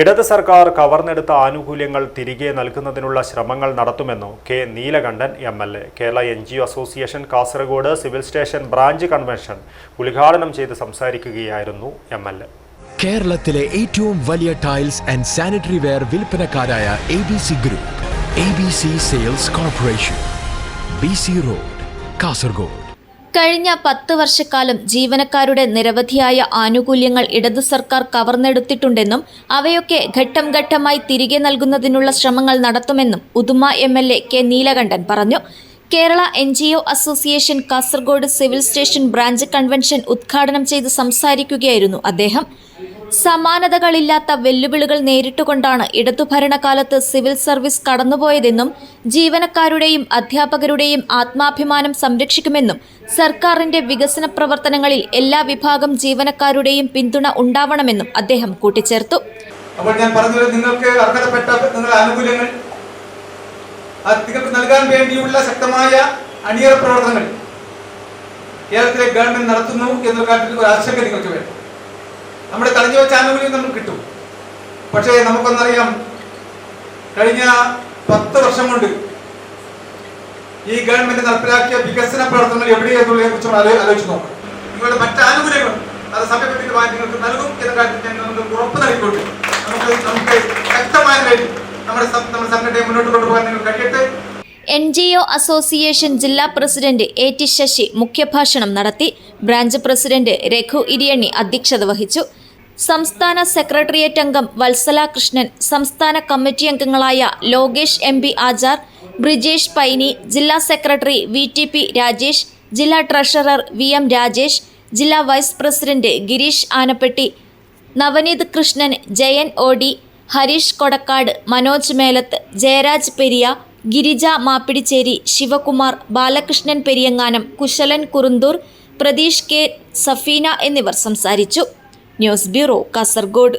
ഇടത് സർക്കാർ കവർന്നെടുത്ത ആനുകൂല്യങ്ങൾ തിരികെ നൽകുന്നതിനുള്ള ശ്രമങ്ങൾ നടത്തുമെന്നു K Neelakandan MLA. Kerala NGO association Kasaragod civil station branch convention ഉദ്ഘാടനം ചെയ്ത് സംസാരിക്കുകയായിരുന്നു എം.എൽ.എ. കേരളത്തിലെ ഏറ്റവും വലിയ ടൈൽസ് ആൻഡ് സാനിറ്ററി വെയർ വിൽപ്പനക്കാരായ ABC group, ABC sales corporation, BC road, Kasaragod. കഴിഞ്ഞ 10 വർഷക്കാലം ജീവനക്കാരുടെ നിരവധിയായ ആനുകൂല്യങ്ങൾ ഇടതു സർക്കാർ കവർന്നെടുത്തിട്ടുണ്ടെന്നും അവയൊക്കെ ഘട്ടം ഘട്ടമായി തിരികെ നൽകുന്നതിനുള്ള ശ്രമങ്ങൾ നടത്തുമെന്നും ഉദുമ MLA കെ നീലകണ്ഠൻ പറഞ്ഞു. Kerala NGO association Kasaragod civil station branch convention ഉദ്ഘാടനം ചെയ്ത് സംസാരിക്കുകയായിരുന്നു അദ്ദേഹം. സമാനതകളില്ലാത്ത വെല്ലുവിളികൾ നേരിട്ടുകൊണ്ടാണ് ഇടതുഭരണകാലത്ത് സിവിൽ സർവീസ് കടന്നുപോയതെന്നും ജീവനക്കാരുടെയും അധ്യാപകരുടെയും ആത്മാഭിമാനം സംരക്ഷിക്കുമെന്നും സർക്കാരിന്റെ വികസന പ്രവർത്തനങ്ങളിൽ എല്ലാ വിഭാഗം ജീവനക്കാരുടെയും പിന്തുണ ഉണ്ടാവണമെന്നും അദ്ദേഹം കൂട്ടിച്ചേർത്തു. അപ്പോൾ ഞാൻ പറഞ്ഞത് നിങ്ങൾക്ക് അർഹതപ്പെട്ട നിങ്ങളുടെ ആനുകൂല്യങ്ങൾ നിങ്ങൾക്ക് നൽകാൻ വേണ്ടിയുള്ള ശക്തമായ അണിയറ പ്രവർത്തനങ്ങൾ കേരളത്തിലെ ഗവൺമെന്റ് നടത്തുന്നു എന്നുള്ള കാര്യത്തിൽ ഒരു ആശങ്ക നിങ്ങൾക്ക് വേണം. നമ്മുടെ തടഞ്ഞു വെച്ച ആനുകൂല്യം നമുക്ക് കിട്ടും. പക്ഷേ നമുക്കൊന്നറിയാം, കഴിഞ്ഞ 10 വർഷം കൊണ്ട് ഈ ഗവൺമെന്റ് നടപ്പിലാക്കിയ വികസന പ്രവർത്തനങ്ങൾ എവിടെയെന്നുള്ളതിനെ കുറിച്ച് ആലോചിച്ച് നോക്കാം. നിങ്ങളുടെ മറ്റ് ആനുകൂല്യങ്ങളും അത് സമയപരിധിയിൽ നിങ്ങൾക്ക് നൽകും എന്ന കാര്യത്തിൽ ഞാൻ നിങ്ങൾക്ക് ഉറപ്പ് നൽകിക്കൊണ്ട് നമുക്ക് ശക്തമായ രീതിയിൽ നമ്മുടെ സംഘടനയെ മുന്നോട്ട് കൊണ്ടുപോകാൻ നിങ്ങൾ കഴിയട്ടെ. NGO അസോസിയേഷൻ ജില്ലാ പ്രസിഡന്റ് AT ശശി മുഖ്യഭാഷണം നടത്തി. ബ്രാഞ്ച് പ്രസിഡന്റ് രഘു ഇരിയണ്ണി അധ്യക്ഷത വഹിച്ചു. സംസ്ഥാന സെക്രട്ടേറിയറ്റ് അംഗം വത്സല കൃഷ്ണൻ, സംസ്ഥാന കമ്മിറ്റി അംഗങ്ങളായ ലോകേഷ് MP ആചാർ, ബ്രിജേഷ് പൈനി, ജില്ലാ സെക്രട്ടറി VTP രാജേഷ്, ജില്ലാ ട്രഷറർ VM രാജേഷ്, ജില്ലാ vice president Girish Anappetty, Navaneeth Krishnan, Jayan OD, Harish Kodakkad, Manoj Melath, Jayaraj Periya, Girija Mappidicheri, Sivakumar, Balakrishnan Periyanganam, Kushalan Kurunthur, Pratheesh K, Safeena എന്നിവർ സംസാരിച്ചു. News bureau, Kasaragod.